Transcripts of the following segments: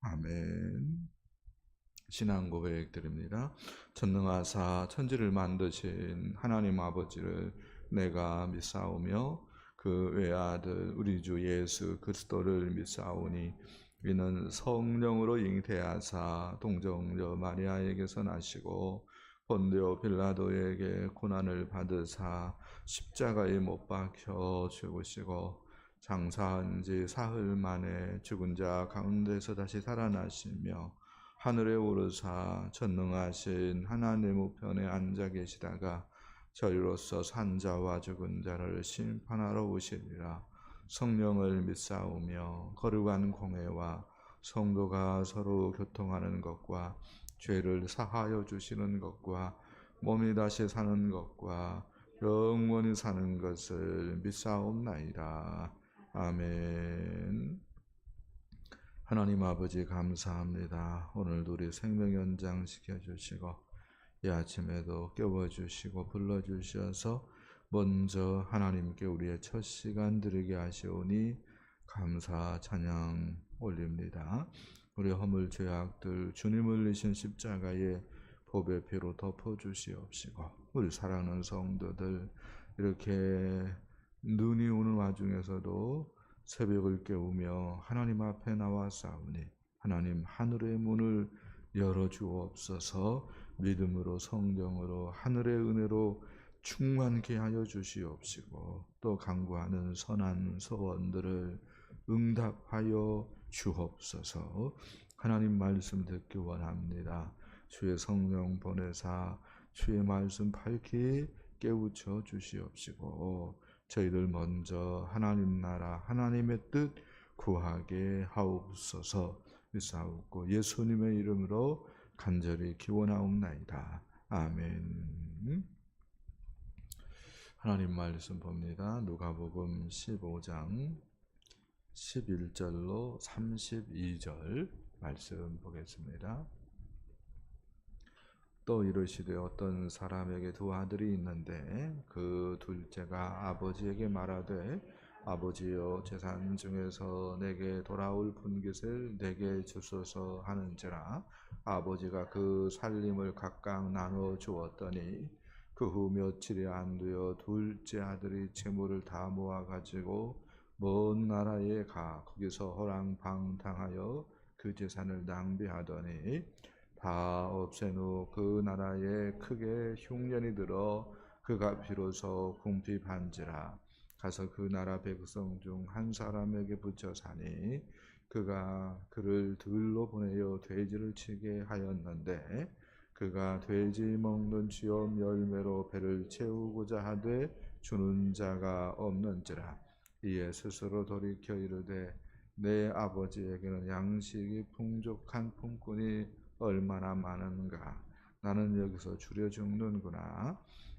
아멘. 신앙 고백 드립니다. 전능하사 천지를 만드신 하나님 아버지를 내가 믿사오며 그 외아들 우리 주 예수 그리스도를 믿사오니 이는 성령으로 잉태하사 동정녀 마리아에게서 나시고 본디오 빌라도에게 고난을 받으사 십자가에 못 박혀 죽으시고 장사한 지 사흘 만에 죽은 자 가운데서 다시 살아나시며 하늘에 오르사 전능하신 하나님 우편에 앉아 계시다가 저희로서 산자와 죽은 자를 심판하러 오시리라. 성령을 믿사오며 거룩한 공회와 성도가 서로 교통하는 것과 죄를 사하여 주시는 것과 몸이 다시 사는 것과 영원히 사는 것을 믿사옵나이다. 아멘. 하나님 아버지 감사합니다. 오늘도 우리 생명 연장시켜 주시고 이 아침에도 깨워주시고 불러주셔서 먼저 하나님께 우리의 첫 시간 드리게 하시오니 감사 찬양 올립니다. 우리 허물 죄악들 주님을 이신 십자가에 보배 피로 덮어주시옵시고 우리 사랑하는 성도들 이렇게 눈이 오는 와중에서도 새벽을 깨우며 하나님 앞에 나와 싸우니 하나님 하늘의 문을 열어주옵소서. 믿음으로 성령으로 하늘의 은혜로 충만케 하여 주시옵시고 또 간구하는 선한 소원들을 응답하여 주옵소서. 하나님 말씀 듣기 원합니다. 주의 성령 보내사 주의 말씀 밝히 깨우쳐 주시옵시고 저희들 먼저 하나님 나라 하나님의 뜻 구하게 하옵소서. 믿사옵고 예수님의 이름으로 간절히 기원하옵나이다. 아멘. 하나님 말씀 봅니다. 누가복음 15장 11절로 32절 말씀 보겠습니다. 또 이르시되 어떤 사람에게 두 아들이 있는데 그 둘째가 아버지에게 말하되 아버지여 재산 중에서 내게 돌아올 분깃을 내게 주소서 하는지라 아버지가 그 살림을 각각 나눠 주었더니 그 후 며칠이 안 되어 둘째 아들이 재물을 다 모아 가지고 먼 나라에 가 거기서 호랑방탕하여 그 재산을 낭비하더니 다 없앤 후 그 나라에 크게 흉년이 들어 그가 비로소 궁핍한지라 가서 그 나라 백성 중 한 사람에게 붙여 사니 그가 그를 들로 보내어 돼지를 치게 하였는데 그가 돼지 먹는 쥐업 열매로 배를 채우고자 하되 주는 자가 없는지라 이에 스스로 돌이켜 이르되 내 아버지에게는 양식이 풍족한 품꾼이 얼마나 많은가. 나는 여기서 줄여 죽는구나.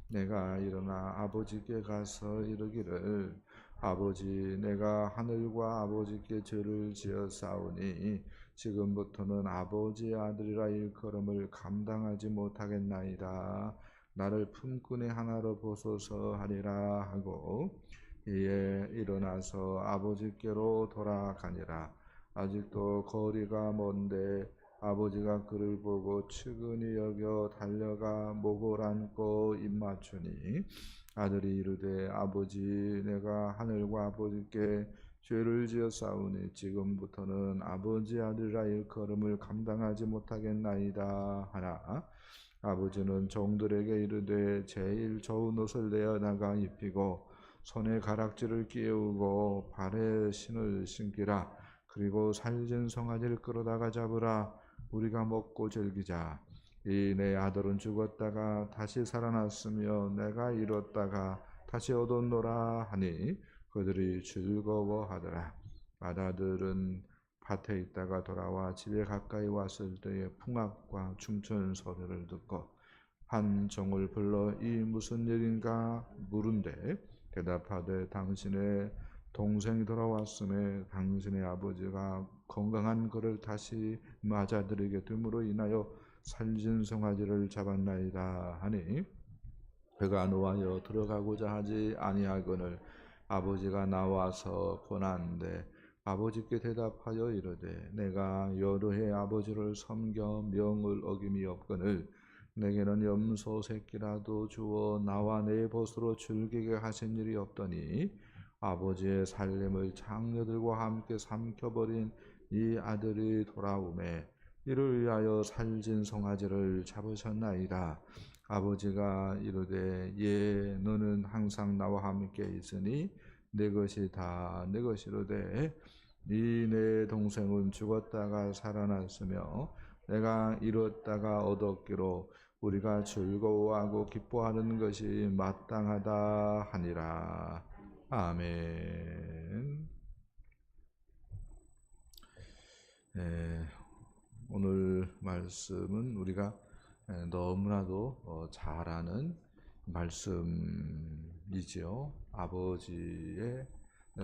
내가 일어나 아버지께 가서 이르기를 아버지 내가 하늘과 아버지께 죄를 지었사오니 지금부터는 아버지의 아들이라 일컬음을 감당하지 못하겠나이다. 나를 품꾼의 하나로 보소서 하리라 하고 이에 일어나서 아버지께로 돌아가니라. 아직도 거리가 먼데 아버지가 그를 보고 측은히 여겨 달려가 목을 안고 입맞추니 아들이 이르되 아버지 내가 하늘과 아버지께 죄를 지었사오니 지금부터는 아버지 아들이라 일컬음을 감당하지 못하겠나이다 하나 아버지는 종들에게 이르되 제일 좋은 옷을 내어다가 입히고 손에 가락지를 끼우고 발에 신을 신기라. 그리고 살진 송아지를 끌어다가 잡으라. 우리가 먹고 즐기자. 이 내 아들은 죽었다가 다시 살아났으며 내가 잃었다가 다시 얻었노라 하니 그들이 즐거워하더라. 맏아들은 밭에 있다가 돌아와 집에 가까이 왔을 때에 풍악과 춤추는 소리를 듣고 한 종을 불러 이 무슨 일인가 물은데 대답하되 당신의 동생이 돌아왔음에 당신의 아버지가 건강한 그를 다시 맞아들이게 됨으로 인하여 살진 송아지를 잡았나이다 하니 그가 노하여 들어가고자 하지 아니하거늘 아버지가 나와서 권하는데 아버지께 대답하여 이르되 내가 여러 해 아버지를 섬겨 명을 어김이 없거늘 내게는 염소 새끼라도 주어 나와 내 벗으로 즐기게 하신 일이 없더니 아버지의 살림을 장녀들과 함께 삼켜버린 이 아들이 돌아오매 이를 위하여 살진 송아지를 잡으셨나이다. 아버지가 이르되 예 너는 항상 나와 함께 있으니 내 것이 다 내 것이로되 이 내 동생은 죽었다가 살아났으며 내가 잃었다가 얻었기로 우리가 즐거워하고 기뻐하는 것이 마땅하다 하니라. 아멘. 오늘 말씀은 우리가 너무나도 잘 아는 말씀이지요. 아버지의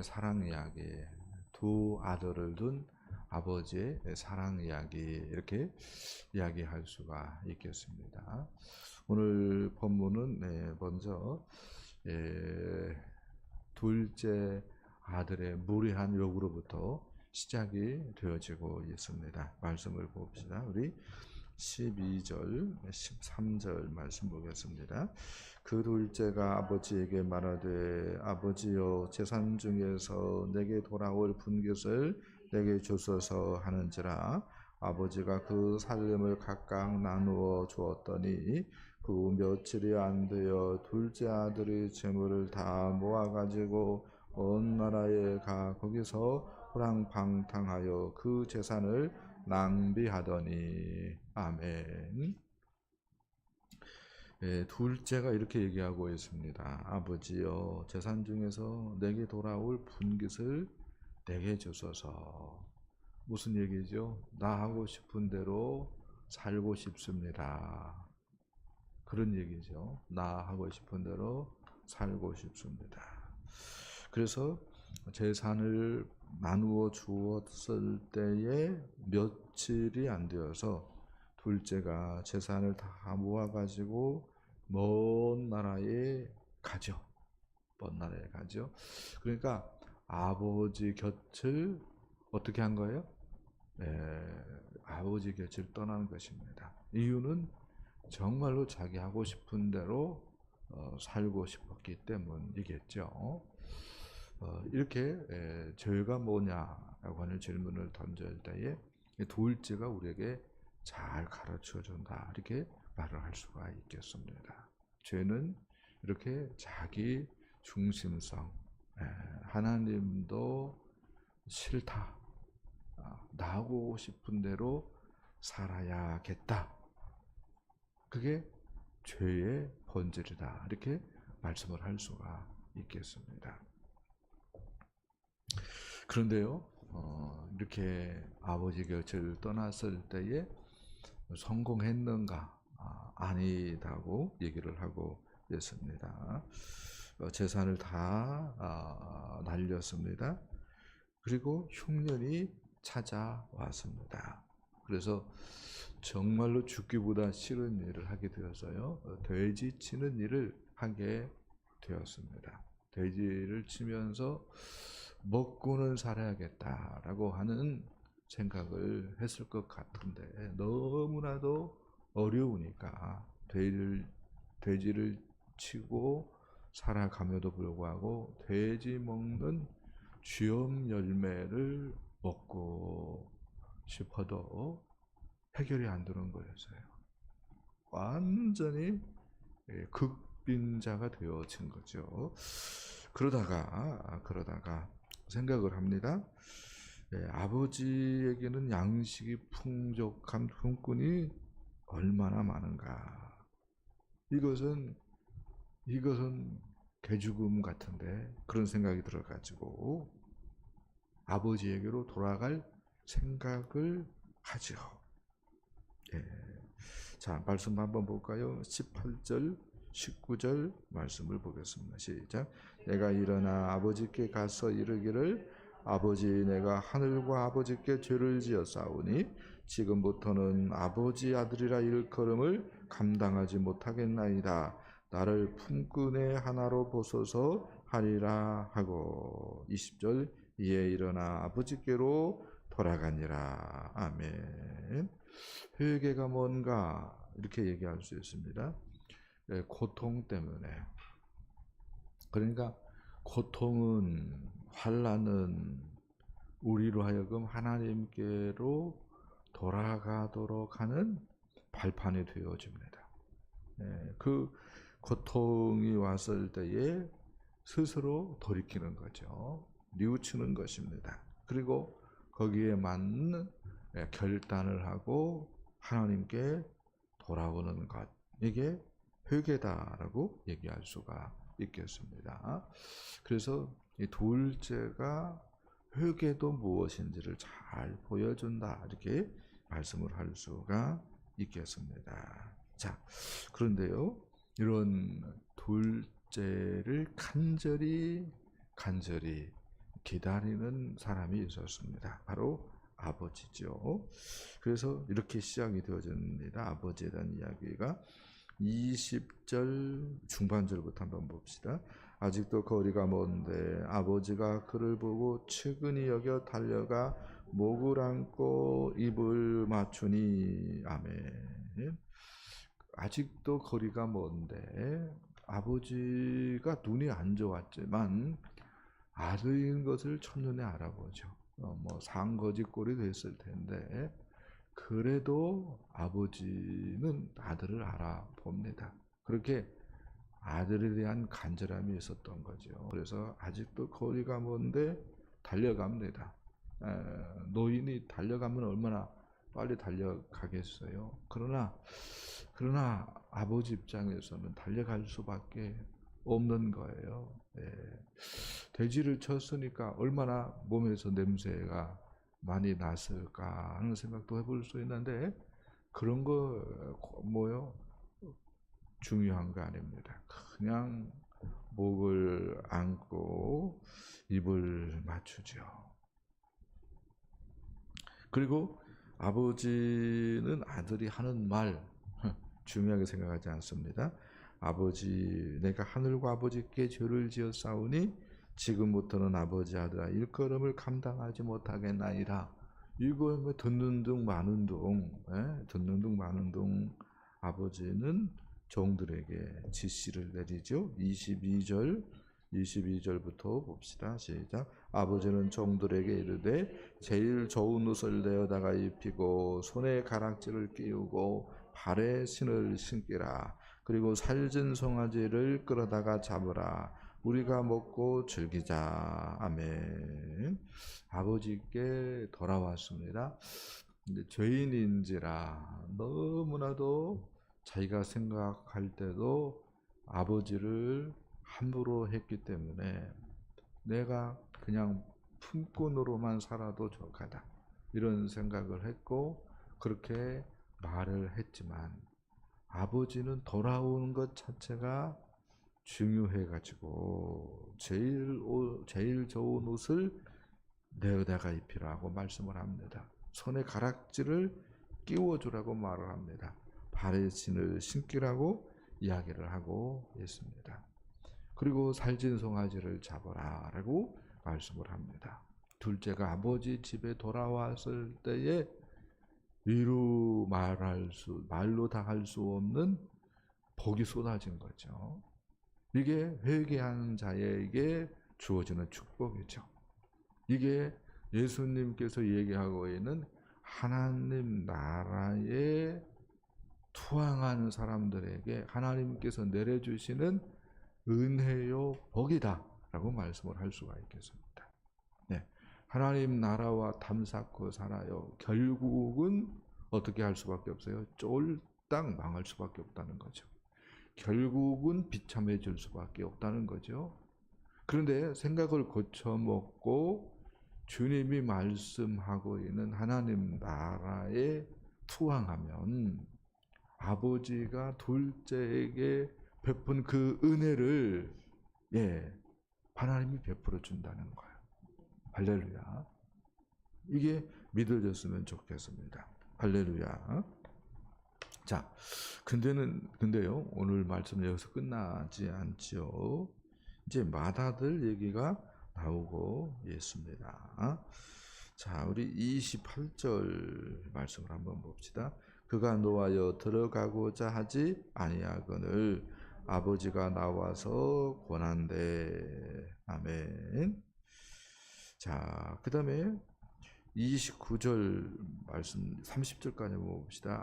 사랑 이야기, 두 아들을 둔 아버지의 사랑 이야기, 이렇게 이야기할 수가 있겠습니다. 오늘 본문은 먼저 둘째 아들의 무례한 요구로부터 시작이 되어지고 있습니다. 말씀을 봅시다. 우리 12절, 13절 말씀 보겠습니다. 그 둘째가 아버지에게 말하되 아버지여 재산 중에서 내게 돌아올 분깃을 내게 주소서 하는지라. 아버지가 그 살림을 각각 나누어 주었더니 그 며칠이 안 되어 둘째 아들이 재물을 다 모아가지고 온 나라에 가 거기서 호랑방탕하여 그 재산을 낭비하더니. 아멘. 둘째가 이렇게 얘기하고 있습니다. 아버지여 재산 중에서 내게 돌아올 분깃을 내게 주소서. 무슨 얘기죠? 나 하고 싶은 대로 살고 싶습니다. 그런 얘기죠. 나 하고 싶은 대로 살고 싶습니다. 그래서 재산을 나누어 주었을 때에 며칠이 안 되어서 둘째가 재산을 다 모아가지고 먼 나라에 가죠. 먼 나라에 가죠. 그러니까 아버지 곁을 어떻게 한 거예요? 아버지 곁을 떠난 것입니다. 이유는 정말로 자기 하고 싶은 대로 살고 싶었기 때문이겠죠. 이렇게 죄가 뭐냐라고 하는 질문을 던질 때에 둘째가 우리에게 잘 가르쳐 준다, 이렇게 말을 할 수가 있겠습니다. 죄는 이렇게 자기 중심성, 하나님도 싫다, 나하고 싶은 대로 살아야겠다, 그게 죄의 본질이다, 이렇게 말씀을 할 수가 있겠습니다. 그런데요, 이렇게 아버지 곁을 떠났을 때에 성공했는가? 아니다고 얘기를 하고 있습니다. 재산을 다 날렸습니다. 그리고 흉년이 찾아왔습니다. 그래서 정말로 죽기보다 싫은 일을 하게 되어서요, 돼지 치는 일을 하게 되었습니다. 돼지를 치면서 먹고는 살아야겠다라고 하는 생각을 했을 것 같은데 너무나도 어려우니까 돼지를 치고 살아감에도 불구하고 돼지 먹는 쥐엄 열매를 먹고 싶어도 해결이 안 되는 거였어요. 완전히 극빈자가 되어진 거죠. 그러다가 생각을 합니다. 아버지에게는 양식이 풍족한 품꾼이 얼마나 많은가. 이것은 개죽음 같은데, 그런 생각이 들어가지고 아버지에게로 돌아갈 생각을 하죠. 자, 말씀 한번 볼까요? 18절, 19절 말씀을 보겠습니다. 시작. 내가 일어나 아버지께 가서 이르기를 아버지 내가 하늘과 아버지께 죄를 지었사오니 지금부터는 아버지 아들이라 일컬음을 감당하지 못하겠나이다. 나를 품꾼의 하나로 보소서 하리라 하고. 20절 이에 일어나 아버지께로 돌아가니라. 아멘. 회개가 뭔가 이렇게 얘기할 수 있습니다. 고통 때문에. 그러니까 고통은, 환난은 우리로 하여금 하나님께로 돌아가도록 하는 발판이 되어집니다. 그 고통이 왔을 때에 스스로 돌이키는 거죠. 뉘우치는 것입니다. 그리고 거기에 맞는 결단을 하고 하나님께 돌아오는 것, 이게 회개다라고 얘기할 수가 있겠습니다. 그래서 이 둘째가 회개도 무엇인지를 잘 보여준다, 이렇게 말씀을 할 수가 있겠습니다. 자, 그런데요, 이런 둘째를 간절히 기다리는 사람이 있었습니다. 바로 아버지죠. 그래서 이렇게 시작이 되어집니다. 아버지에 대한 이야기가 20절 중반절부터 한번 봅시다. 아직도 거리가 먼데 아버지가 그를 보고 측은히 여겨 달려가 목을 안고 입을 맞추니. 아멘. 아직도 거리가 먼데 아버지가 눈이 안 좋았지만 아들인 것을 첫눈에 알아보죠. 상거지꼴이 됐을 텐데 그래도 아버지는 아들을 알아봅니다. 그렇게 아들에 대한 간절함이 있었던 거죠. 그래서 아직도 거리가 먼데 달려갑니다. 노인이 달려가면 얼마나 빨리 달려가겠어요. 그러나 아버지 입장에서는 달려갈 수밖에 없는 거예요. 돼지를 쳤으니까 얼마나 몸에서 냄새가 많이 났을까 하는 생각도 해볼 수 있는데 그런 거 중요한 거 아닙니다. 그냥 목을 안고 입을 맞추죠. 그리고 아버지는 아들이 하는 말 중요하게 생각하지 않습니다. 아버지, 내가 하늘과 아버지께 죄를 지었사오니 지금부터는 아버지 아들아 일걸음을 감당하지 못하겠나이다. 이거 듣는 둥 마는 둥 아버지는 종들에게 지시를 내리죠. 22절부터 봅시다. 시작. 아버지는 종들에게 이르되 제일 좋은 옷을 내어다가 입히고 손에 가락지를 끼우고 발에 신을 신기라. 그리고 살진 송아지를 끌어다가 잡으라. 우리가 먹고 즐기자. 아멘. 아버지께 돌아왔습니다. 근데 죄인인지라 너무나도 자기가 생각할 때도 아버지를 함부로 했기 때문에 내가 그냥 품꾼으로만 살아도 좋겠다, 이런 생각을 했고 그렇게 말을 했지만 아버지는 돌아오는 것 자체가 중요해가지고 제일 좋은 옷을 내어다가 입히라고 말씀을 합니다. 손에 가락지를 끼워주라고 말을 합니다. 발에 신을 신기라고 이야기를 하고 있습니다. 그리고 살진 송아지를 잡아라 라고 말씀을 합니다. 둘째가 아버지 집에 돌아왔을 때에 말로 다 할 수 없는 복이 쏟아진 거죠. 이게 회개하는 자에게 주어지는 축복이죠. 이게 예수님께서 얘기하고 있는 하나님 나라에 투항하는 사람들에게 하나님께서 내려주시는 은혜요 복이다 라고 말씀을 할 수가 있겠습니다. 네. 하나님 나라와 탐사코 살아요. 결국은 어떻게 할 수밖에 없어요? 쫄딱 망할 수밖에 없다는 거죠. 결국은 비참해질 수밖에 없다는 거죠. 그런데 생각을 고쳐먹고 주님이 말씀하고 있는 하나님 나라에 투항하면 아버지가 둘째에게 베푼 그 은혜를 하나님이 베풀어 준다는 거예요. 할렐루야. 이게 믿어졌으면 좋겠습니다. 할렐루야. 자, 근데요, 오늘 말씀 여기서 끝나지 않지요. 이제 맏아들 얘기가 나오고 있습니다. 자, 우리 28절 말씀을 한번 봅시다. 그가 노하여 들어가고자 하지 아니하거늘 아버지가 나와서 권한대. 아멘. 자, 그 다음에 29절 말씀 30절까지 봅시다.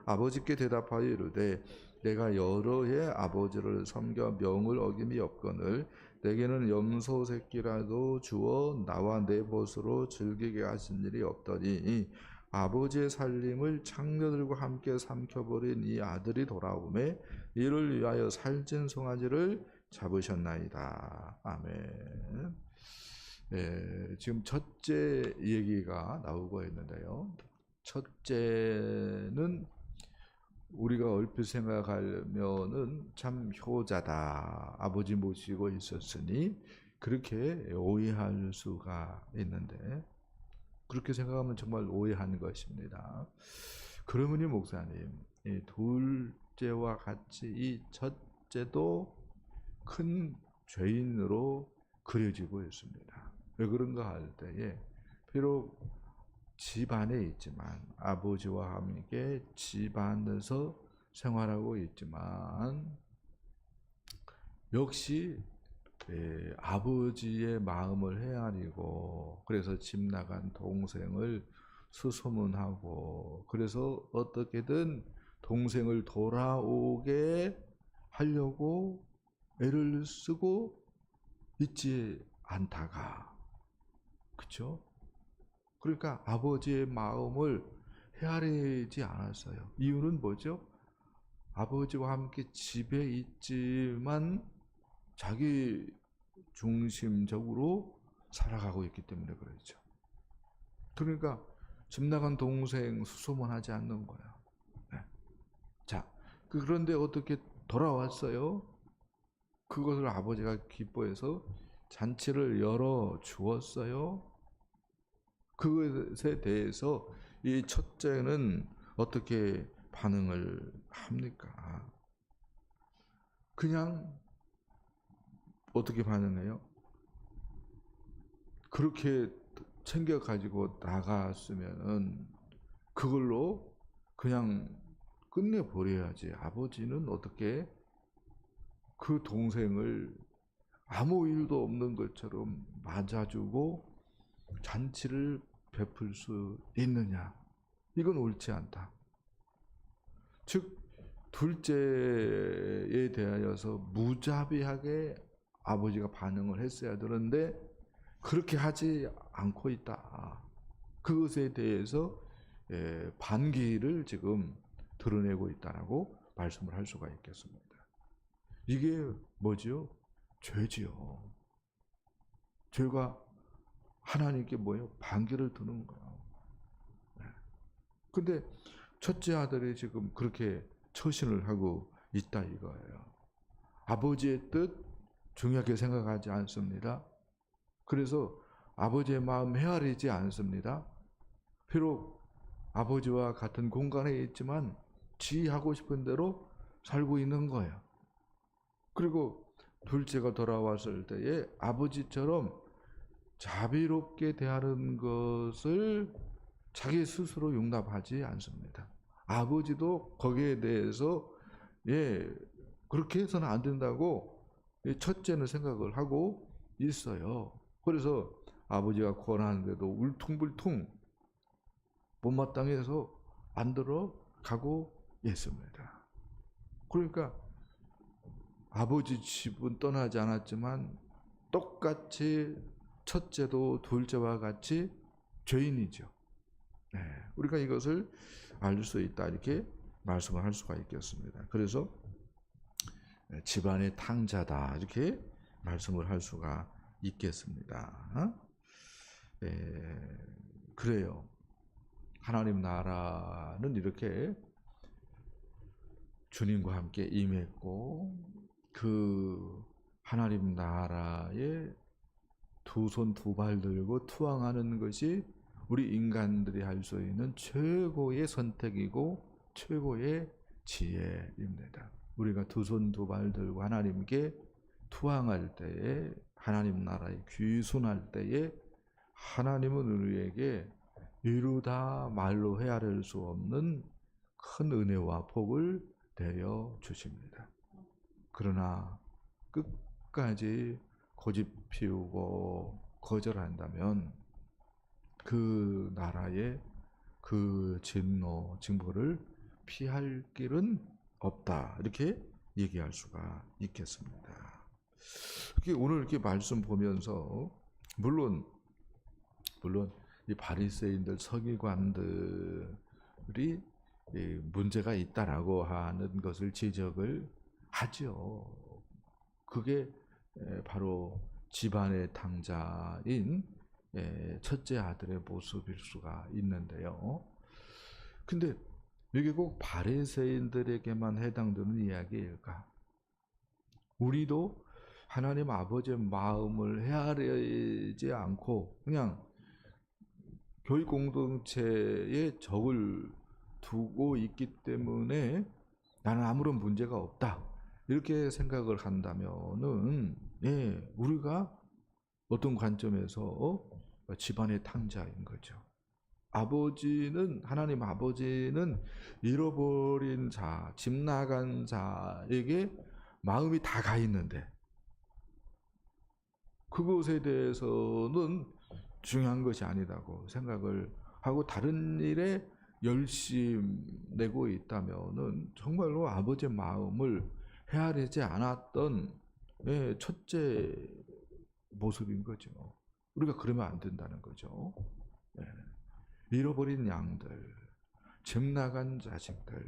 아버지께 대답하여 이르되 내가 여러 해 아버지를 섬겨 명을 어김이 없거늘 내게는 염소 새끼라도 주어 나와 내 벗으로 즐기게 하신 일이 없더니 아버지의 살림을 창녀들과 함께 삼켜버린 이 아들이 돌아오매 이를 위하여 살찐 송아지를 잡으셨나이다. 아멘. 네, 지금 첫째 얘기가 나오고 있는데요. 첫째는 우리가 얼핏 생각하면은 참 효자다. 아버지 모시고 있었으니 그렇게 오해할 수가 있는데 그렇게 생각하면 정말 오해하는 것입니다. 그러므니 목사님, 이 둘째와 같이 이 첫째도 큰 죄인으로 그려지고 있습니다. 왜 그런가 할 때에 비록 집안에 있지만 아버지와 함께 집안에서 생활하고 있지만 역시 아버지의 마음을 헤아리고 그래서 집 나간 동생을 수소문하고 그래서 어떻게든 동생을 돌아오게 하려고 애를 쓰고 있지 않다가 그렇죠? 그러니까 아버지의 마음을 헤아리지 않았어요. 이유는 뭐죠? 아버지와 함께 집에 있지만 자기 중심적으로 살아가고 있기 때문에 그렇죠. 그러니까 집 나간 동생 수소문하지 않는 거야. 네. 자, 그런데 어떻게 돌아왔어요? 그것을 아버지가 기뻐해서 잔치를 열어 주었어요. 그것에 대해서 이 첫째는 어떻게 반응을 합니까? 그냥 어떻게 반응해요? 그렇게 챙겨가지고 나갔으면은 그걸로 그냥 끝내버려야지. 아버지는 어떻게 그 동생을 아무 일도 없는 것처럼 맞아주고 잔치를 베풀 수 있느냐? 이건 옳지 않다. 즉 둘째에 대하여서 무자비하게 아버지가 반응을 했어야 되는데 그렇게 하지 않고 있다. 그것에 대해서 반기를 지금 드러내고 있다라고 말씀을 할 수가 있겠습니다. 이게 뭐죠? 죄지요. 죄가 하나님께 뭐예요? 반기를 드는 거예요. 근데 첫째 아들이 지금 그렇게 처신을 하고 있다 이거예요. 아버지의 뜻 중요하게 생각하지 않습니다. 그래서 아버지의 마음 헤아리지 않습니다. 비록 아버지와 같은 공간에 있지만 지 하고 싶은 대로 살고 있는 거예요. 그리고 둘째가 돌아왔을 때에 아버지처럼 자비롭게 대하는 것을 자기 스스로 용납하지 않습니다. 아버지도 거기에 대해서 그렇게 해서는 안 된다고 첫째는 생각을 하고 있어요. 그래서 아버지가 권하는데도 울퉁불퉁 못마땅해서 안 들어가고 있습니다. 그러니까 아버지 집은 떠나지 않았지만 똑같이 첫째도 둘째와 같이 죄인이죠. 네, 우리가 이것을 알 수 있다 이렇게 말씀을 할 수가 있겠습니다. 그래서 집안의 탕자다 이렇게 말씀을 할 수가 있겠습니다. 그래요. 하나님 나라는 이렇게 주님과 함께 임했고 그 하나님 나라에 두 손 두 발 들고 투항하는 것이 우리 인간들이 할 수 있는 최고의 선택이고 최고의 지혜입니다. 우리가 두 손 두 발 들고 하나님께 투항할 때에 하나님 나라에 귀순할 때에 하나님은 우리에게 이루다 말로 헤아릴 수 없는 큰 은혜와 복을 내려 주십니다. 그러나 끝까지 고집 피우고 거절한다면 그 나라의 그 진노, 징벌을 피할 길은 없다. 이렇게 얘기할 수가 있겠습니다. 오늘 이렇게 말씀 보면서 물론 이 바리새인들, 서기관들이 문제가 있다라고 하는 것을 지적을 하죠. 그게 바로 집안의 탕자인 첫째 아들의 모습일 수가 있는데요. 근데 이게 꼭 바리새인들에게만 해당되는 이야기일까? 우리도 하나님 아버지의 마음을 헤아리지 않고 그냥 교육 공동체에 적을 두고 있기 때문에 나는 아무런 문제가 없다. 이렇게 생각을 한다면은 우리가 어떤 관점에서 집안의 탕자인 거죠. 하나님 아버지는 잃어버린 자, 집 나간 자에게 마음이 다 가 있는데 그것에 대해서는 중요한 것이 아니다고 생각을 하고 다른 일에 열심 내고 있다면은 정말로 아버지의 마음을 헤아리지 않았던 첫째 모습인 거죠. 우리가 그러면 안 된다는 거죠. 잃어버린 양들, 집 나간 자식들,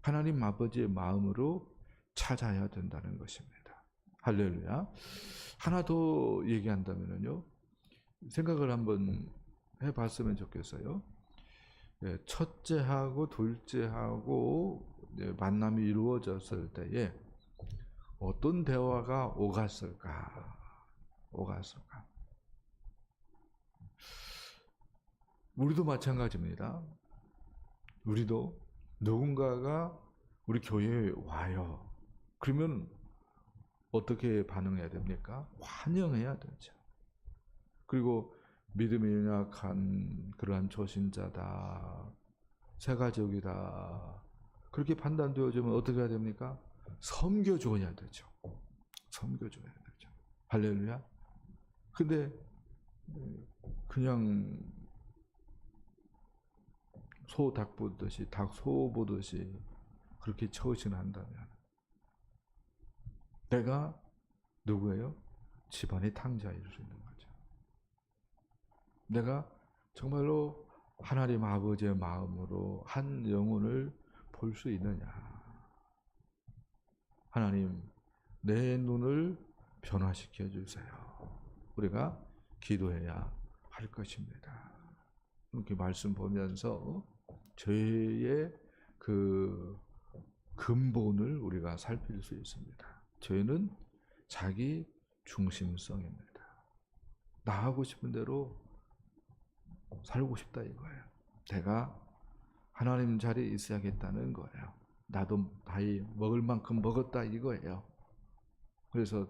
하나님 아버지의 마음으로 찾아야 된다는 것입니다. 할렐루야. 하나 더 얘기한다면요. 생각을 한번 해봤으면 좋겠어요. 첫째하고 둘째하고 만남이 이루어졌을 때에 어떤 대화가 오갔을까? 우리도 마찬가지입니다. 우리도 누군가가 우리 교회에 와요. 그러면 어떻게 반응해야 됩니까? 환영해야 되죠. 그리고 믿음이 연약한 그러한 초신자다, 새가족이다, 그렇게 판단되어지면 어떻게 해야 됩니까? 섬겨줘야 되죠. 할렐루야. 근데 그냥 소 닭 보듯이, 닭 소 보듯이 그렇게 처신한다면 내가 누구예요? 집안의 탕자일 수 있는 거죠. 내가 정말로 하나님 아버지의 마음으로 한 영혼을 볼 수 있느냐. 하나님, 내 눈을 변화시켜 주세요. 우리가 기도해야 할 것입니다. 이렇게 말씀 보면서 죄의 그 근본을 우리가 살필 수 있습니다. 죄는 자기 중심성입니다. 나 하고 싶은 대로 살고 싶다 이거예요. 내가 하나님 자리에 있어야겠다는 거예요. 나도 나이 먹을 만큼 먹었다 이거예요. 그래서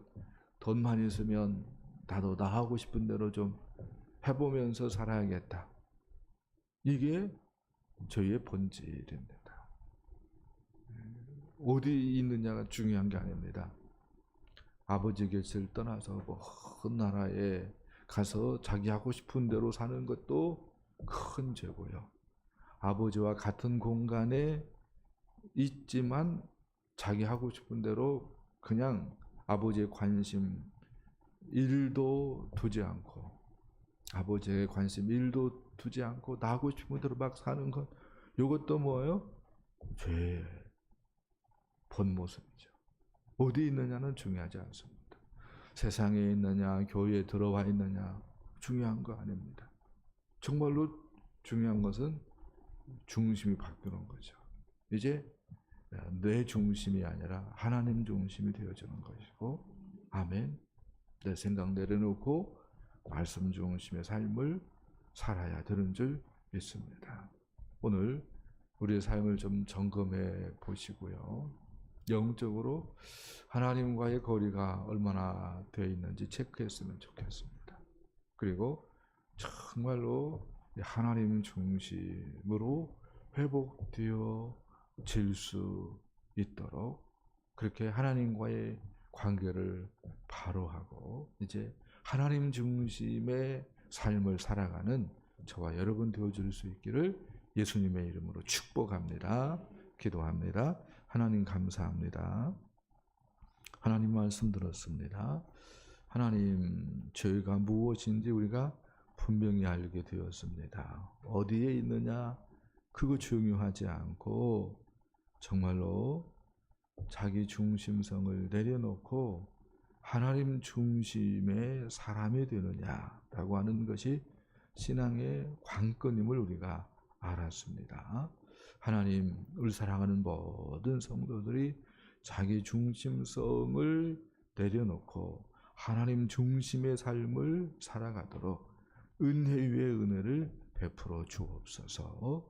돈만 있으면 나도 나 하고 싶은 대로 좀 해보면서 살아야겠다. 이게 저희의 본질입니다. 어디 있느냐가 중요한 게 아닙니다. 아버지 곁을 떠나서 먼 나라에 가서 자기 하고 싶은 대로 사는 것도 큰 죄고요. 아버지와 같은 공간에 있지만 자기 하고 싶은 대로 그냥 아버지의 관심 1도 두지 않고 아버지의 관심 1도 두지 않고 나 하고 싶은 대로 막 사는 것, 이것도 뭐예요? 죄의 본 모습이죠. 어디 있느냐는 중요하지 않습니다. 세상에 있느냐, 교회에 들어와 있느냐 중요한 거 아닙니다. 정말로 중요한 것은 중심이 바뀌는 거죠. 이제 내 중심이 아니라 하나님 중심이 되어지는 것이고, 아멘. 내 생각 내려놓고 말씀 중심의 삶을 살아야 되는 줄 믿습니다. 오늘 우리의 삶을 좀 점검해 보시고요. 영적으로 하나님과의 거리가 얼마나 되어 있는지 체크했으면 좋겠습니다. 그리고 정말로 하나님 중심으로 회복되어질 수 있도록 그렇게 하나님과의 관계를 바로 하고 이제 하나님 중심의 삶을 살아가는 저와 여러분 되어줄 수 있기를 예수님의 이름으로 축복합니다. 기도합니다. 하나님 감사합니다. 하나님 말씀 들었습니다. 하나님, 저희가 무엇인지 우리가 분명히 알게 되었습니다. 어디에 있느냐 그거 중요하지 않고 정말로 자기 중심성을 내려놓고 하나님 중심의 사람이 되느냐라고 하는 것이 신앙의 관건임을 우리가 알았습니다. 하나님, 우리 사랑하는 모든 성도들이 자기 중심성을 내려놓고 하나님 중심의 삶을 살아가도록 은혜 위에 은혜를 베풀어 주옵소서.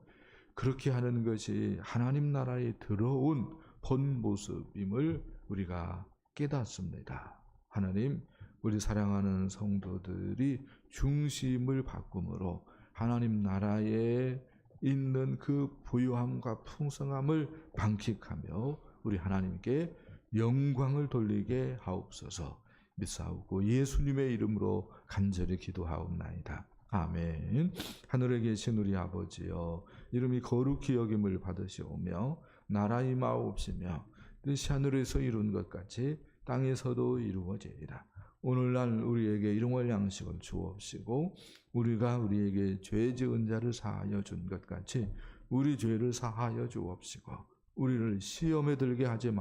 그렇게 하는 것이 하나님 나라에 들어온 본 모습임을 우리가 깨닫습니다. 하나님, 우리 사랑하는 성도들이 중심을 바꿈으로 하나님 나라에 있는 그 부유함과 풍성함을 방킥하며 우리 하나님께 영광을 돌리게 하옵소서. 믿사옵고 예수님의 이름으로 간절히 기도하옵나이다. 아멘. 하늘에 계신 우리 아버지여, 이름이 거룩히 여김을 받으시오며 나라 임하옵시며 뜻이 하늘에서 이룬 것 같이 땅에서도 이루어지리라. 오늘날 우리에게 일용할 양식을 주옵시고 우리가 우리에게 죄 지은 자를 사하여 준 것 같이 우리 죄를 사하여 주옵시고 우리를 시험에 들게 하지